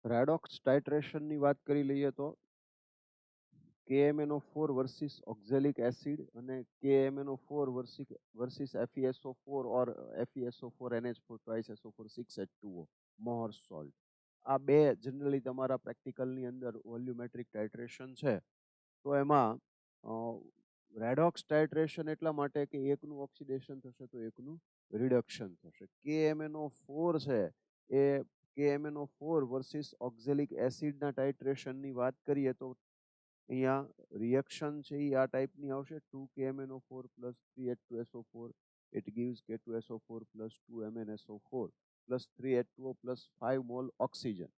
Redox ટાઇટ્રેશનની વાત કરી લઈએ તો KMnO4 વર્સિસ ઓક્ઝેલિક એસિડ અને KMnO4 versus FeSO4 or FeSO4 NH4 twice SO4 6H2O Mohr's salt. આ બે જનરલી તમારા પ્રેક્ટિકલની અંદર વોલ્યુમેટ્રિક ટાઇટ્રેશન છે. તો એમાં રેડોક્સ ટાઇટ્રેશન એટલા માટે કે એકનું ઓક્સિડેશન થશે તો એકનું રિડક્શન થશે. KMnO4 છે એ KMnO4 વર્સિસ ઓક્ઝેલિક એસિડના ટાઇટ્રેશનની વાત કરીએ તો અહીંયા રિએક્શન છે એ આ ટાઈપની આવશે 2KMnO4 plus 3H2SO4 it gives K2SO4 plus 2MnSO4 plus 3H2O plus 5 mol oxygen.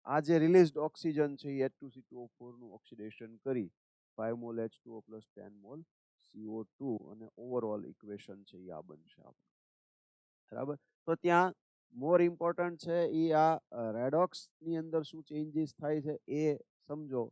આ જે રિલીઝડ ઓક્સિજન છે એ H2CO4 નું ઓક્સિડેશન કરી 5 mol H2O plus 10 mol CO2 અને ઓવરઓલ ઇક્વેશન છે એ આ બનશે આપણે. બરાબર. તો ત્યાં મોર ઇમ્પોર્ટન્ટ છે એ આ રેડોક્સ ની અંદર શું ચેન્જીસ થાય છે એ સમજો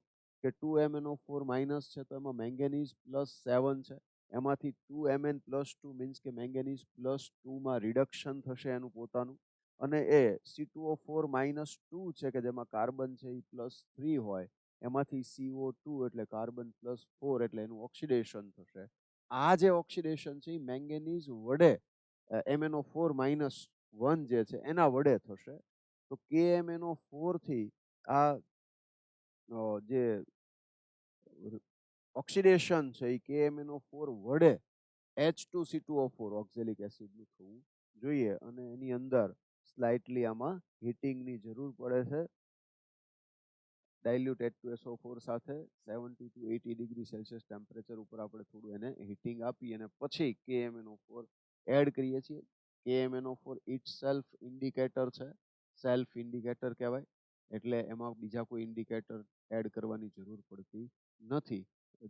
કે 2MnO4 માઇનસ છે તો એમાં મેંગેનીઝ +7 છે. એમાંથી 2Mn+2 મીન્સ કે મેંગેનીઝ +2 માં રિડક્શન થશે એનું પોતાનું. અને એ C2O4-2 છે કે જેમાં કાર્બન છે એ +3 હોય એમાંથી CO2 એટલે કાર્બન +4 એટલે એનું ઓક્સિડેશન થશે. આ જે ઓક્સિડેશન છે એ મેંગેનીઝ વડે MnO4-1 જે છે એના વડે થશે. તો KMnO4 થી આ જે ઓક્સિડેશન છે એ KMnO4 વડે H2C2O4 ઓક્ઝેલિક એસિડનું થવું જોઈએ અને એની અંદર સ્લાઇટલી આમાં હીટિંગની જરૂર પડે છે. ડાયલ્યુટ H2SO4 સાથે 70 to 80 ડિગ્રી સેલ્સિયસ ટેમ્પરેચર ઉપર આપણે થોડું એને હીટિંગ આપી અને પછી KMnO4 એડ કરીએ છીએ. KMnO4 ઇટ સેલ્ફ ઇન્ડિકેટર છે, સેલ્ફ ઇન્ડિકેટર કહેવાય. એટલે એમાં બીજા કોઈ ઇન્ડિકેટર એડ કરવાની જરૂર પડતી નથી.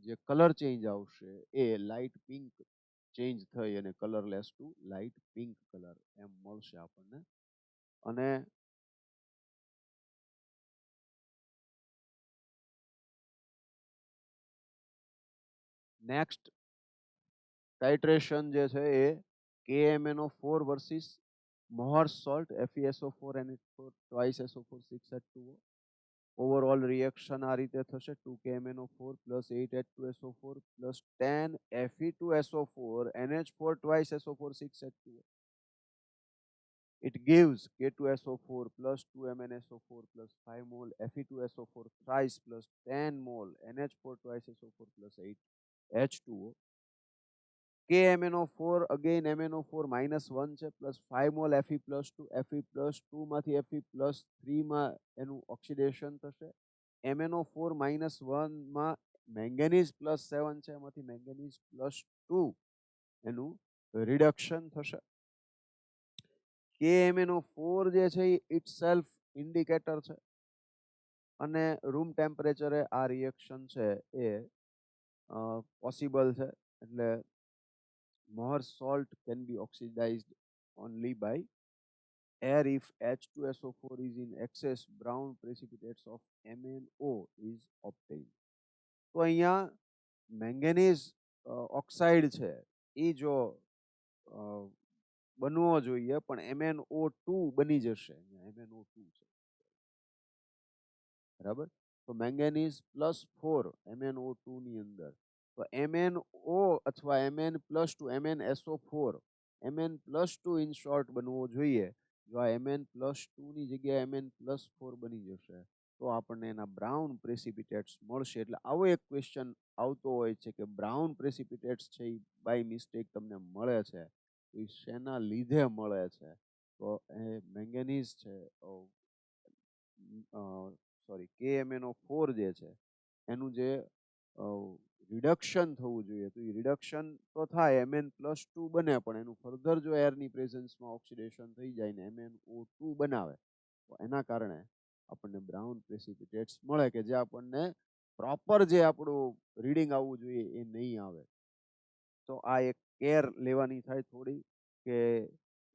જે કલર ચેન્જ આવશે એ લાઇટ પિંક ચેન્જ થઈ અને colourless to light pink colour એમ મળશે આપણને. અને નેક્સ્ટ ટાઇટ્રેશન જે છે એ KMnO4 versus Mohr's salt FeSO4 NH4 twice SO4 6H2O. Overall reaction આ રીતે થશે 2KMnO4 plus 8H2SO4 plus 10 Fe2SO4 NH4 twice SO4 6H2O. It gives K2SO4 plus 2MnSO4 plus 5 mol Fe2SO4 thrice plus 10 mol NH4 twice SO4 plus 8H2O. KMnO4 again MnO4-1 છે plus 5 mol Fe+2 Fe+2 માંથી Fe+3 માં એનું oxidation થશે. MnO4-1 માં manganese +7 છે એમાંથી manganese +2 એનું reduction થશે. KMnO4 જે છે એ ઇટ સેલ્ફ ઇન્ડિકેટર છે અને રૂમ ટેમ્પરેચરે આ રિએક્શન છે એ પોસિબલ છે. એટલે Mohr's salt can be oxidized only by air if H2SO4 is in excess. Brown precipitates of MnO is obtained. તો અહીંયા મેંગેનીઝ ઓક્સાઇડ છે એ જો બનવો જોઈએ પણ MnO2 બની જશે. MnO2 છે બરાબર. તો મેંગેનીઝ +4 MnO2 ની અંદર તો MnO અથવા Mn+2 MnSO4 Mn+2 in short બનવો જોઈએ. જો આ Mn+2 ની જગ્યાએ Mn+4 બની જશે તો આપણને એના બ્રાઉન પ્રેસિપિટેટ્સ મળશે. એટલે આવો એક ક્વેશ્ચન આવતો હોય છે કે બ્રાઉન પ્રેસિપિટેટ્સ છે એ બાય મિસ્ટેક તમને મળે છે એ શેના લીધે મળે છે? તો એ મેંગેનીઝ છે સોરી KMnO4 જે છે એનું જે રિડક્શન થવું જોઈએ તો એ રિડક્શન તો થાય Mn+2 બને પણ એનું ફર્ધર જો એરની પ્રેઝન્સમાં ઓક્સિડેશન થઈ જાય ને MnO2 બનાવે તો એના કારણે આપણને બ્રાઉન પ્રેસિપિટેટ્સ મળે કે જે આપણને પ્રોપર જે આપણું રીડિંગ આવવું જોઈએ એ નહીં આવે. તો આ એક કેર લેવાની થાય થોડી કે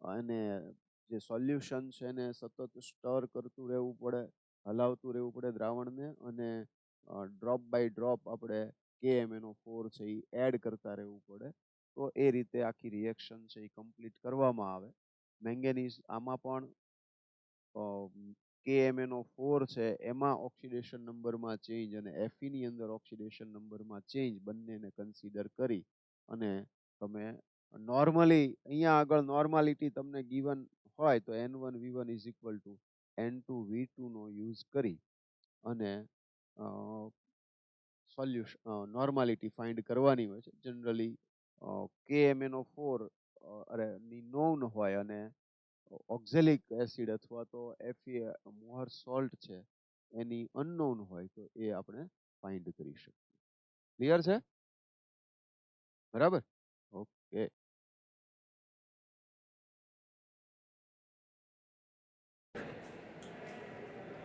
એને જે સોલ્યુશન છે એને સતત સ્ટર કરતું રહેવું પડે, હલાવતું રહેવું પડે દ્રાવણને અને ડ્રોપ બાય ડ્રોપ આપણે KMnO4 છે એ એડ કરતા રહેવું પડે. તો એ રીતે આખી રિએક્શન છે એ કમ્પ્લીટ કરવામાં આવે. મેંગેનીઝ આમાં પણ KMnO4 છે એમાં ઓક્સિડેશન નંબરમાં ચેન્જ અને Fe ની અંદર ઓક્સિડેશન નંબરમાં ચેન્જ બંનેને કન્સિડર કરી અને તમે નોર્મલી અહીંયા આગળ નોર્માલિટી તમને ગિવન હોય તો N1V1 is equal to N2V2 નો યુઝ કરી અને સોલ્યુશન નોર્માલિટી ફાઇન્ડ કરવાની હોય છે. જનરલી KMnO4 ની નોન હોય અને ઓક્ઝેલિક એસિડ અથવા તો Fe મોહર સોલ્ટ છે એની અનનોન હોય તો એ આપણે ફાઇન્ડ કરી શકીએ. ક્લિયર છે? બરાબર? Okay.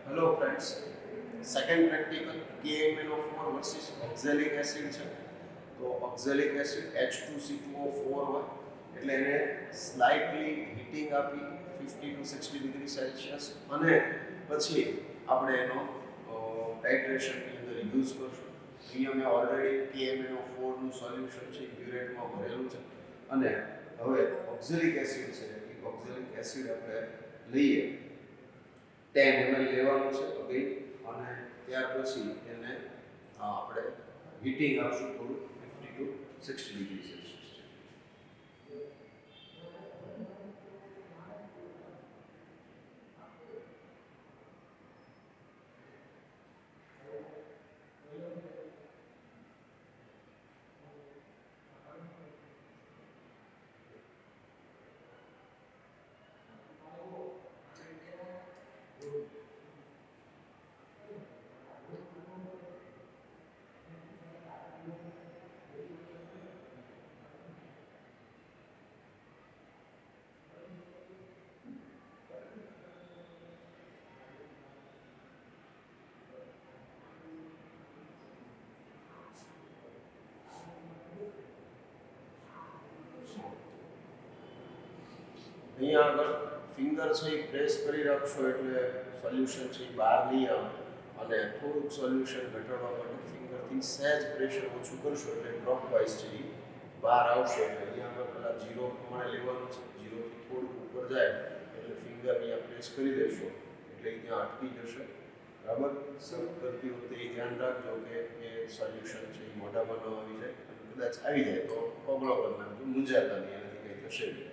Hello friends, second practical KMnO4 versus oxalic acid છે. તો ઓક્ઝેલિક એસિડ H2C2O4 હોય એટલે એને સ્લાઇટલી હીટિંગ આપી 50 to 60 ડિગ્રી સેલ્સિયસ અને પછી આપણે એનો ટાઇટ્રેશનની અંદર યુઝ કરશું. અહીંયા મેં ઓલરેડી KMnO4 નું સોલ્યુશન છે બ્યુરેટમાં ભરેલું છે અને હવે ઓક્ઝેલિક એસિડ છે એ ઓક્ઝેલિક એસિડ આપણે લઈએ 10 ml લેવાનું છે અગેન અને ત્યાર પછી એને આપણે હીટિંગ આપશું થોડું 50 to 60 ડિગ્રી સેલ્સિયસ. અહીંયા આગળ ફિંગર છે એ પ્રેસ કરી રાખશો એટલે સોલ્યુશન છે એ બહાર નહીં આવે અને થોડુંક સોલ્યુશન ઘટાડવા માટે ફિંગરથી સહેજ પ્રેશર ઓછું કરશો એટલે ડ્રોપ વાઇઝ છે એ બહાર આવશે. એટલે અહીંયા આગળ પહેલાં 0 પ્રમાણે લેવાનું છે. 0 થી થોડુંક ઉપર જાય એટલે ફિંગર અહીંયા પ્રેસ કરી દેશો એટલે ત્યાં અટકી જશે. બરાબર? સર્વ કરતી વખતે એ ધ્યાન રાખજો કે એ સોલ્યુશન છે એ મોઢામાં ન આવી જાય અને કદાચ આવી જાય તો પગલો કરી નાખજો, મૂંઝાતા નહીં, એનાથી કંઈ થશે નહીં.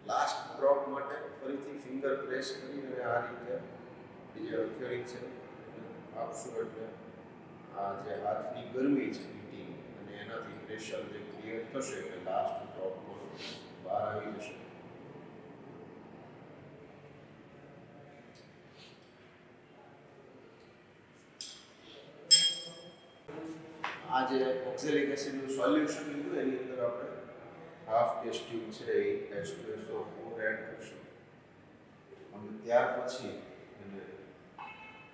લાસ્ટ ડ્રોપ માટે ફરીથી ફિંગર પ્રેસ કરી અને આ રીતે જે હથેળી છે આપશું એટલે આ જે હાથની ગરમી છે હીટિંગ અને એનાથી પ્રેશર જે ક્લિયર થશે એટલે લાસ્ટ ડ્રોપમાં બહાર આવી જશે. આ જે ઓક્ઝેલિક એસિડનું સોલ્યુશન લીધું એની અંદર આપણે હાફ ટેસ્ટ ટ્યુબ છે એ H2SO4 એડ કરશું અને ત્યાર પછી એને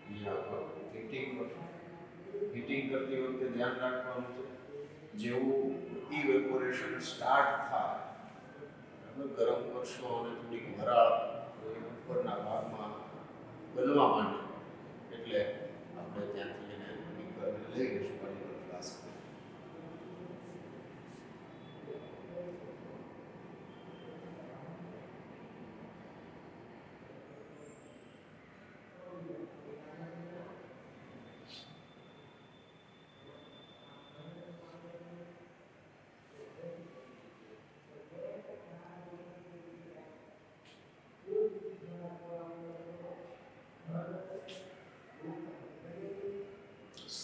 અહીંયા પર હીટિંગ કરશું. હીટિંગ કરતી વખતે ધ્યાન રાખવાનું છે જેવું ઇવેપોરેશન સ્ટાર્ટ થાય બરાબર ગરમ કરશો અને થોડીક વરાળ ઉપરના ભાગમાં બનવા માંડે એટલે આપણે ત્યાંથી એને બીકરને લઈ લઈશું પાણીનો ગ્લાસ.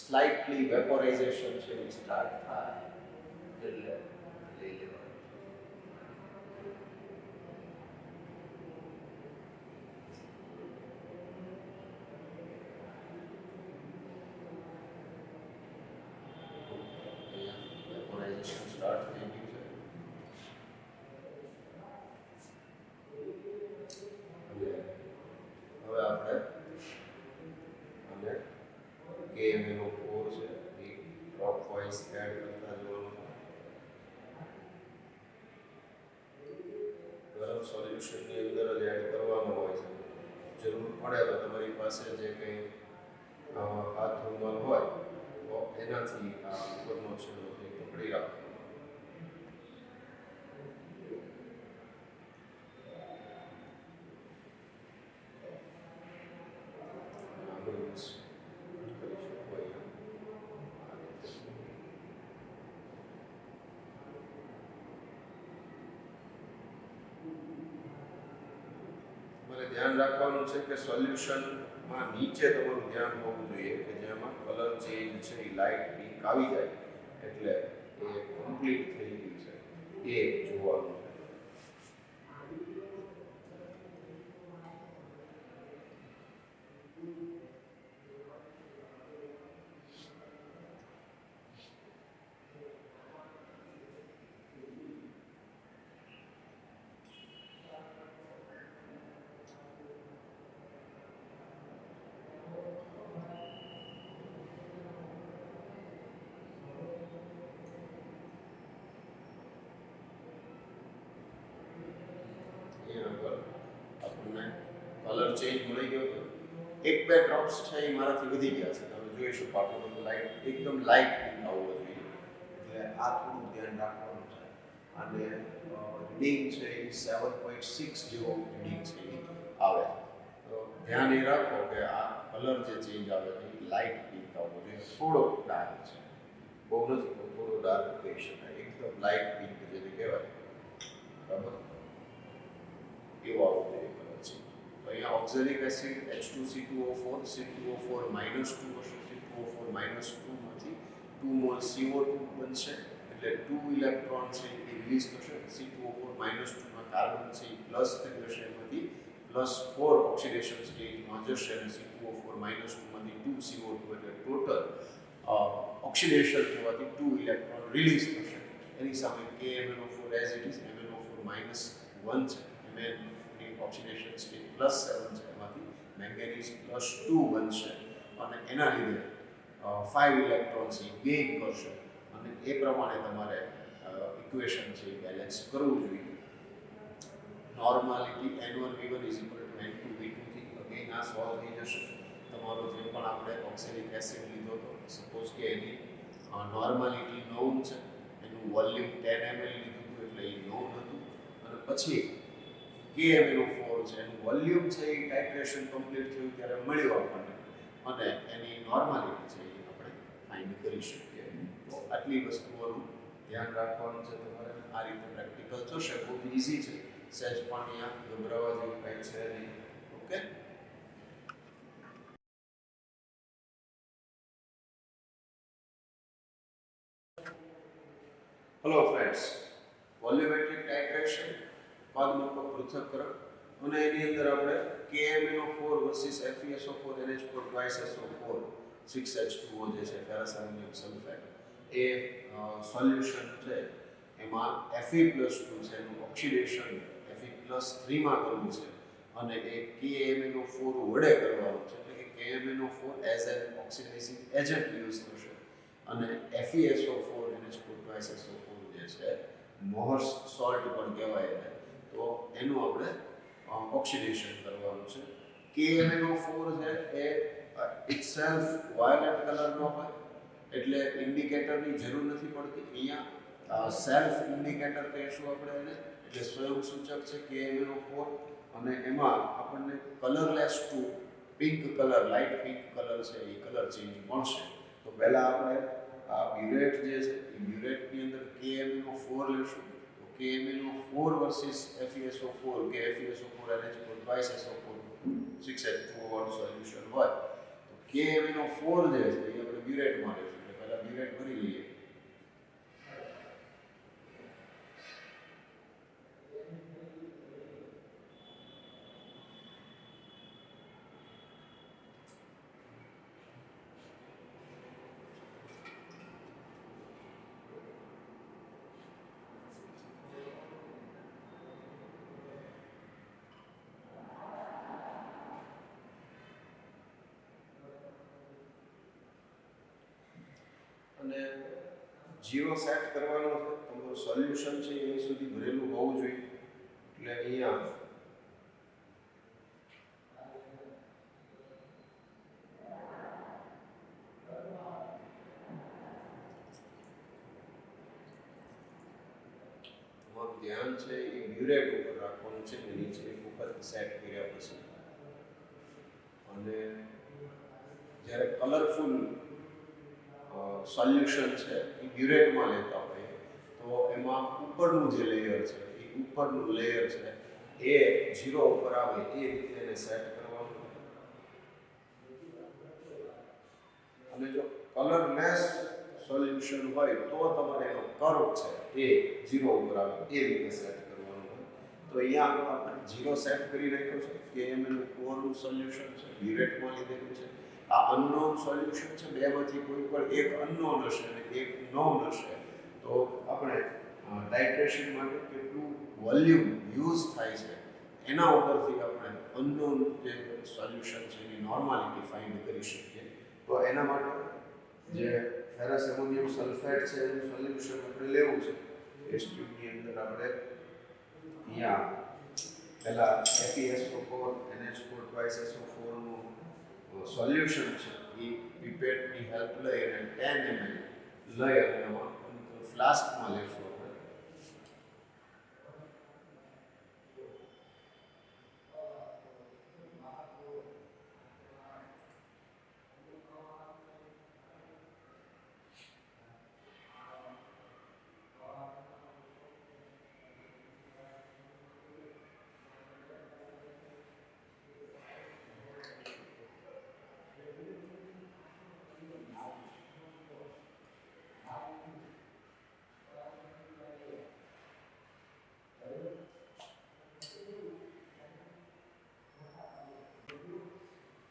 સ્લાઇટલી વેપોરાઇઝેશન છે એ સ્ટાર્ટ થાય એટલે લઈ લેવાનું. વેપોરાઇઝેશન સ્ટાર્ટ થઈ ગયું છે અને હવે આપણે અને KMnO4 છે એ ડ્રોપ વાઇઝ એડ કરતા જવાનું. ગરમ સોલ્યુશનની અંદર જ એડ કરવાનો હોય છે. જરૂર પડે તો તમારી પાસે જે કંઈ હાથ રૂમાલ હોય તો એનાથી આ ઉપરનો છેડો છે પકડી રાખો. ધ્યાન રાખવાનું છે કે સોલ્યુશનમાં નીચે તમારું ધ્યાન હોવું જોઈએ કે જેમાં કલર ચેન્જ છે એ લાઇટ પિંક આવી જાય એટલે એ કમ્પ્લીટ થઈ ગયું છે એ જોવાનું છે. કલર ચેન્જ મળી ગયો છે. એક બે ડ્રોપ્સ છે એ મારાથી વધી ગયા છે. તમે જોઈ શકો આટલું બધું લાઇટ એકદમ લાઇટ પિંક આવવો જોઈએ એટલે આ થોડું ધ્યાન રાખવાનું છે. અને રીડિંગ છે એ 7.6 જેવો રીડિંગ છે એ આવે. તો ધ્યાન એ રાખો કે આ કલર જે ચેન્જ આવે છે એ લાઇટ પિંક આવવો જોઈએ. થોડો ડાર્ક છે, બહુ નથી, થોડો ડાર્ક કહી શકાય. એકદમ લાઇટ પિંક જેને કહેવાય, બરાબર એવો આવવો જોઈએ. અહીંયા ઓક્ઝેલિક એસિડ H2C2O4 C2O4 -2 હશે. C2O4 -2 માંથી 2 મોલ CO2 બનશે એટલે 2 ઇલેક્ટ્રોન છે એ રિલીઝ થશે. C2O4 -2 માં કાર્બન છે એ પ્લસ થઈ જશે, એમાંથી +4 ઓક્સિડેશન સ્ટેજમાં જશે અને C2O4 -2 માંથી 2 CO2 એટલે ટોટલ ઓક્સિડેશન થવાથી 2 ઇલેક્ટ્રોન રિલીઝ થશે. એની સામે KMnO4 as it is MnO4 -1 છે. ઓક્સિડેશન સ્ટેજ +7 છે, એમાંથી મેંગેનીઝ +2 બનશે અને એના લીધે 5 ઇલેક્ટ્રોન્સ ગેઇન કરશે અને એ પ્રમાણે તમારે ઇક્વેશન છે એ બેલેન્સ કરવું જોઈએ. નોર્માલિટી N1V1 N2V2 થી અગેન આ સોલ્વ થઈ જશે. તમારો જે પણ આપણે ઓક્ઝેલિક એસિડ લીધો હતો, સપોઝ કે એની નોર્માલિટી નોન છે, એનું વોલ્યુમ 10 ml લીધું હતું એટલે એ નોન હતું અને પછી KMnO4 છે એનું વોલ્યુમ છે એ ટાઇટ્રેશન કમ્પ્લીટ થયું ત્યારે મળ્યું આપણને અને એની નોર્માલિટી છે એ આપણે ફાઇન્ડ કરી શકીએ. તો આટલી વસ્તુઓનું ધ્યાન રાખવાનું છે તમારે. આ રીતે પ્રેક્ટિકલ થશે, બહુ ઇઝી છે, સહેજ પણ અહીંયા ગભરાવા જેવું કંઈ છે નહીં. Okay, hello friends, volumetric titration પદમાપક પૃથ્થકરણ અને એની અંદર આપણે KMnO4 versus FeSO4 NH4 twice SO4 6H2O જે છે ફેરસ સલ્ફેટ એ સોલ્યુશન છે એમાં Fe+2 છે એનું ઓક્સિડેશન Fe+3 માં કરવું છે અને એ KMnO4 વડે કરવાનું છે એટલે કે KMnO4 as an oxidising agent use થશે અને FeSO4 NH4 twice SO4 જે છે મોહર્સ સોલ્ટ પણ કહેવાય એને, તો એનું આપણે ઓક્સિડેશન કરવાનું છે. KMnO4 છે એ ઇટસેલ્ફ વાયોલેટ કલરનો હોય એટલે ઇન્ડિકેટરની જરૂર નથી પડતી. અહીંયા સેલ્ફ ઇન્ડિકેટર કહીશું આપણે એને, એટલે સ્વયં સૂચક છે KMnO4 અને એમાં આપણને colourless to pink colour, light pink colour છે એ કલર ચેન્જ મળશે. તો પહેલાં આપણે આ બ્યુરેટ જે છે એ બ્યુરેટની અંદર KMnO4 લેશું. તો KMnO4 વર્સિસ FeSO4 કે FeSO4 NH4 twice SO4 6H2O વાળું સોલ્યુશન હોય તો KMnO4 જે છે એ આપણે બ્યુરેટમાં લેશું. એટલે પહેલાં બ્યુરેટ ભરી લઈએ. અને જીરો સેટ કરવાનો છે. તમારું સોલ્યુશન છે અહીં સુધી ભરેલું હોવું જોઈએ. એટલે અહીંયા ધ્યાન છે એ બ્યુરેટ ઉપર રાખવાનું છે ને નીચે એક વખત સેટ કર્યા પછી. અને જ્યારે કલરફુલ સોલ્યુશન છે એ બ્યુરેટમાં લેતા હોઈએ તો એમાં ઉપરનું જે લેયર છે એ ઉપરનું લેયર છે એ 0 ઉપર આવે એ રીતે એને સેટ કરવાનું. અને જો કલરલેસ સોલ્યુશન હોય તો તમારે એનો કર્વ છે એ 0 ઉપર આવે એ રીતે સેટ કરવાનું હોય. તો અહીંયા આગળ આપણે 0 સેટ કરી રાખ્યો છે કે એનું કોરનું સોલ્યુશન છે બ્યુરેટમાં લીધેલું છે. આ અનનોન સોલ્યુશન છે, બેમાંથી કોઈ પણ એક અનનોન હશે અને એક નોન હશે. તો આપણે ટાઇટ્રેશન માટે કેટલું વોલ્યુમ યુઝ થાય છે એના ઉપરથી આપણે અનનોન જે સોલ્યુશન છે એની નોર્માલિટી ફાઇન્ડ કરી શકીએ. તો એના માટે જે ફેરસ એમોનિયમ સલ્ફેટ છે એનું સોલ્યુશન આપણે લેવું છે. એ ટ્યુબની અંદર આપણે અહીંયા પહેલાં FeSO4 NH4 twice SO4 નું સોલ્યુશન છે એ પીપેટની હેલ્પ લઈ અને 10 ml લઈ અને એમાં ફ્લાસ્કમાં લેશું આપણે.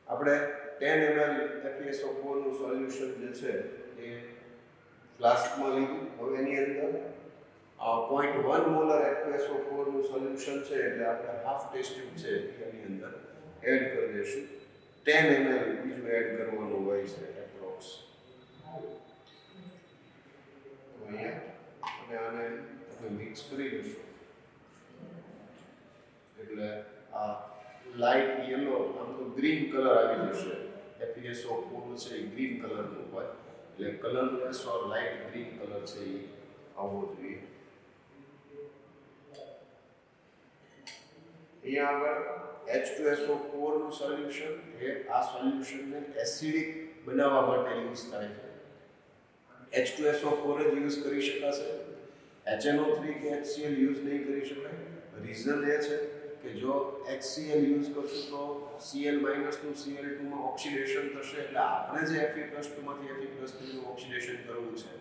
આપણે 10 ml FeSO4 નું સોલ્યુશન જે છે એ ફ્લાસ્કમાં લીધું. હવે એની અંદર 0.1 મોલર FeSO4 નું સોલ્યુશન છે એટલે આપણે હાફ ટેસ્ટ ટ્યુબ છે એની અંદર એડ કરી દઈશું. 10 ml બીજું એડ કરવાનું હોય છે એપ્રોક્સ. અહીંયા અને આને આપણે મિક્સ કરી દઈશું એટલે આ લાઇટ યલો આમ તો ગ્રીન કલર આવી જશે. FeSO4 છે એ ગ્રીન કલરનું હોય એટલે કલરલેસ ઓર લાઇટ ગ્રીન કલર છે એ આવવો જોઈએ. અહીંયા આગળ H2SO4 નું સોલ્યુશન એ આ સોલ્યુશનને એસિડિક બનાવવા માટે યુઝ થાય છે. H2SO4 જ યુઝ કરી શકાશે. HNO3 કે HCl યુઝ નહીં કરી શકાય. રીઝન એ છે કે જો HCl યુઝ કરશું તો Cl- નું Cl2 માં ઓક્સિડેશન થશે એટલે આપણે જે Fe+2 માંથી Fe+3 નું ઓક્સિડેશન કરવું છે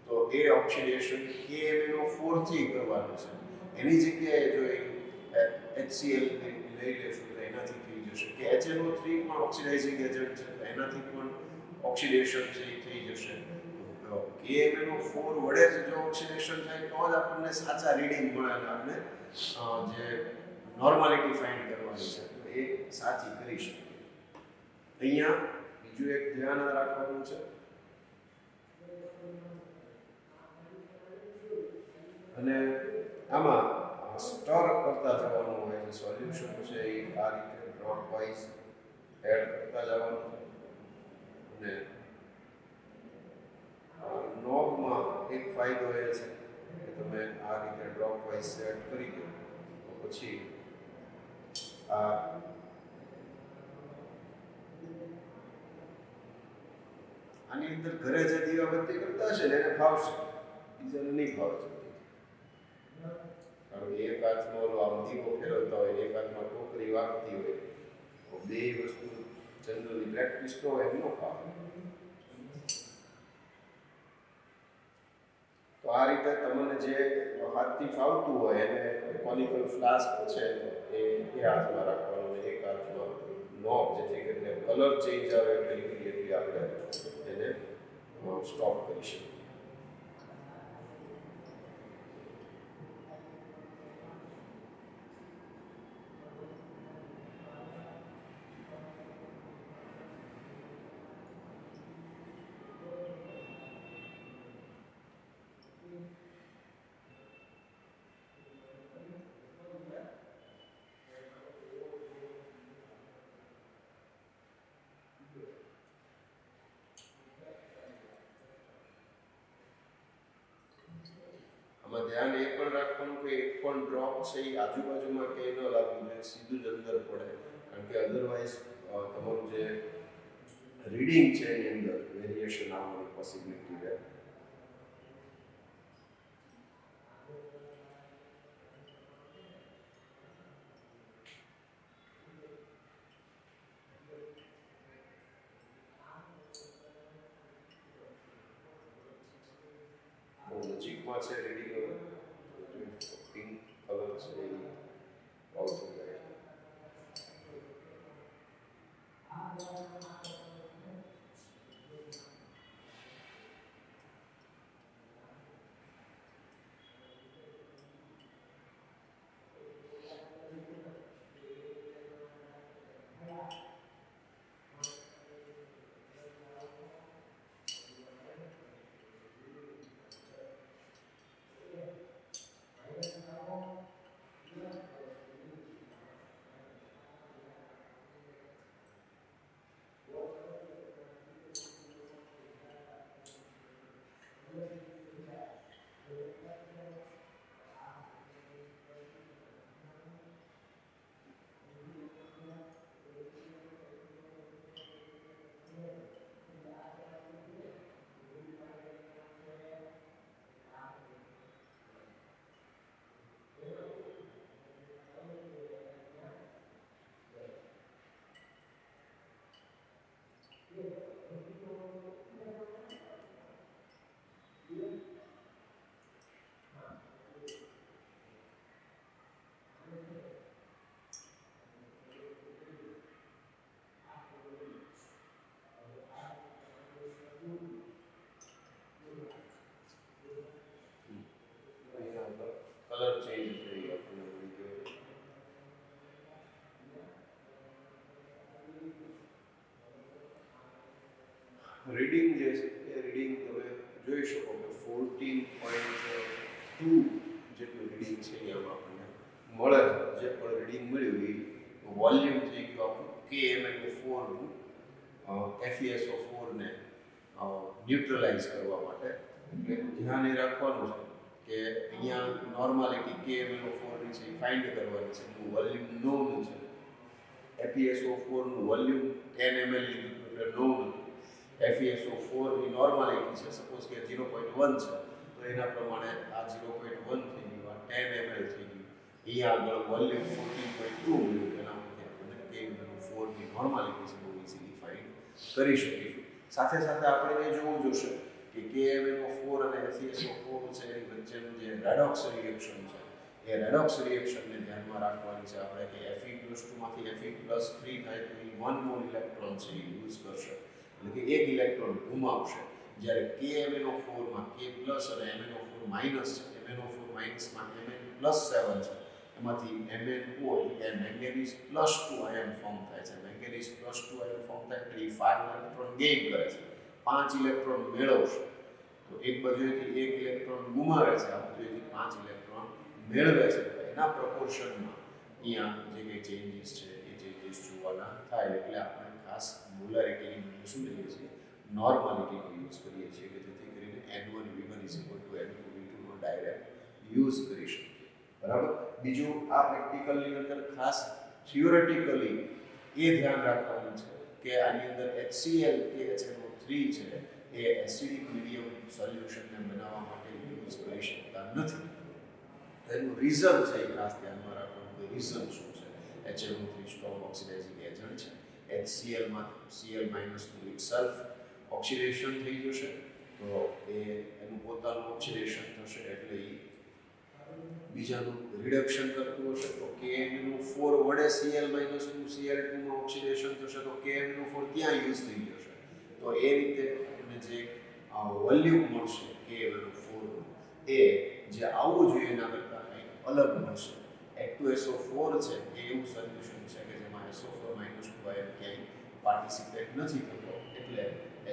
તો એ ઓક્સિડેશન KMnO4 થી કરવાનું છે. એની જગ્યાએ જો HCl લઈ લેશું તો એનાથી થઈ જશે કે HNO3 પણ ઓક્સિડાઇઝિંગ એજન્ટ છે તો એનાથી પણ ઓક્સિડેશન છે એ થઈ જશે. KMnO4 વડે જ જો ઓક્સિડેશન થાય તો જ આપણને સાચા રીડિંગ મળે અને આપણે જે નોર્માલિટી ફાઇન્ડ કરવાની છે તો એ સાચી કરી શકીએ. અહીંયા બીજું એક ધ્યાન રાખવાનું છે અને આમાં સ્ટર કરતા જવાનું હોય છે. સોલ્યુશન છે એ આ રીતે ડ્રોપ વાઇઝ એડ કરતા જવાનું અને નોબમાં એક ફાયદો એ છે કે તમે આ રીતે ડ્રોપ વાઇઝ સેટ કરી દો તો પછી આની અંદર ઘરે જે દીવાબત્તી કરતા હશે ને એને ફાવશે, બીજાને નહીં ફાવે છે. કારણ કે એક હાથમાં ઓલો આમ દીવો ફેરવતા હોય એક હાથમાં ટોકરી વાગતી હોય તો બે વસ્તુ જનરલી પ્રેક્ટિસ તો હોય ન ફાવે. તો આ રીતે તમને જે હાથથી ફાવતું હોય એને કોનિકલ ફ્લાસ્ક છે એ હાથમાં રાખવાનું એક હાથમાં નોબ જેથી કરીને કલર ચેન્જ આવે એટલે ઇમિડિયેટલી આપણે એને સ્ટોપ કરી શકીએ. માટેનું કે એક પણ ડ્રોપ છે એ આજુબાજુમાં ક્યાંય ન લાગવું જોઈએ, સીધું જ અંદર પડે, કારણ કે અધરવાઇઝ તમારું જે રીડિંગ છે એની અંદર વેરિએશન આવવાની પોસિબિલિટી રહે. નજીકમાં છે રીડિંગ, પિંક કલર છે એ આવતું જાય છે. કલર ચેન્જ થઈ ગયો આપણને મળી ગયો. રીડિંગ જે છે એ રીડિંગ તમે જોઈ શકો કે 14.2 જેટલું રીડિંગ છે એ આપણને મળે છે. જે પણ રીડિંગ મળ્યું એ વોલ્યુમ થઈ ગયું આપણું KMnO4 નું FeSO4 ને ન્યુટ્રલાઇઝ કરવા માટે. એટલે ધ્યાન એ રાખવાનું છે કે અહીંયા નોર્માલિટી KMnO4 ની છે ફાઇન્ડ કરવાની છે. વોલ્યુમ નોન છે, FeSO4 નું વોલ્યુમ 10 ml લીધું એટલે નોન. FeSO4 ની નોર્માલિટી છે સપોઝ કે 0.1 છે, તો એના પ્રમાણે આ 0.1 થઈ ગયું, આ 10 ml થઈ ગયું. અહીંયા આગળ વોલ્યુમ 14.2 મળ્યું, એના પરથી આપણે KMnO4 ની નોર્માલિટી છે બહુ ઇઝીલી ફાઇન્ડ કરી શકીશું. સાથે સાથે આપણે એ જોવું જોશે કે KMnO4 અને FeSO4 છે એની વચ્ચેનું જે રેડોક્સ રિએક્શન છે એ રેડોક્સ રિએક્શનને ધ્યાનમાં રાખવાની છે આપણે કે Fe+2 માંથી Fe+3 થાય તો એ 1 મોલ ઇલેક્ટ્રોન છે એ યુઝ કરશે, એટલે કે એક ઇલેક્ટ્રોન ગુમાવશે. જ્યારે KMnO4 માં K+ અને MnO4 માઇનસ છે, MnO4 માઇનસમાં Mn+7 છે, એમાંથી MnO એટલે કે મેંગેનીઝ +2 આયન ફોર્મ થાય છે. મેંગેનીઝ +2 આયન ફોર્મ થાય એટલે એ 5 ઇલેક્ટ્રોન ગેઇન કરે છે, 5 ઇલેક્ટ્રોન મેળવશે. તો એક બાજુએથી એક ઇલેક્ટ્રોન ગુમાવે છે, આ બાજુએથી 5 ઇલેક્ટ્રોન મેળવે છે. એના પ્રપોર્શનમાં અહીંયા જે કંઈ ચેન્જીસ છે એ ચેન્જીસ જોવાના થાય. એટલે આપણે ખાસ મોલારિટીની અંદર શું લઈએ છીએ, નોર્માલિટીનો યુઝ કરીએ છીએ કે જેથી કરીને N1V1 N2V2 નો ડાયરેક્ટ યુઝ કરી શકીએ. બરાબર. બીજું આ પ્રેક્ટિકલની અંદર ખાસ થિયોરેટિકલી એ ધ્યાન રાખવાનું છે કે આની અંદર HCl કે HNO3 છે એ એસિડિક મીડિયમ સોલ્યુશનને બનાવવા માટે યુઝ કરી શકતા નથી. એનું રીઝન છે એ ખાસ ધ્યાનમાં રાખવાનું કે રીઝન શું છે. HNO3 સ્ટ્રોંગ ઓક્સિડાઇઝિંગ એજન્ટ છે. HCl માં Cl- નું ઇટસેલ્ફ ઓક્સિડેશન થઈ જશે, તો એનું પોતાનું ઓક્સિડેશન થશે એટલે એ બીજાનું રિડક્શન કરતું હશે. તો KMnO4 વડે Cl- નું Cl2 માં ઓક્સિડેશન થશે તો KMnO4 ત્યાં યુઝ થઈ જશે. તો એ રીતે આપણને જે વોલ્યુમ મળશે KMnO4 એ જે આવવું જોઈએ એના કરતાં કંઈક અલગ મળશે. H2SO4 છે એ એવું સોલ્યુશન છે કે જેમાં SO4 - 2 આયન ક્યાંય પાર્ટિસિપેટ નથી થતો, એટલે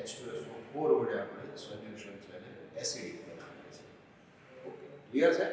H2SO4 વડે આપણે સોલ્યુશન છે એને એસિડિક બનાવીએ છીએ. ઓકે, ક્લિયર છે?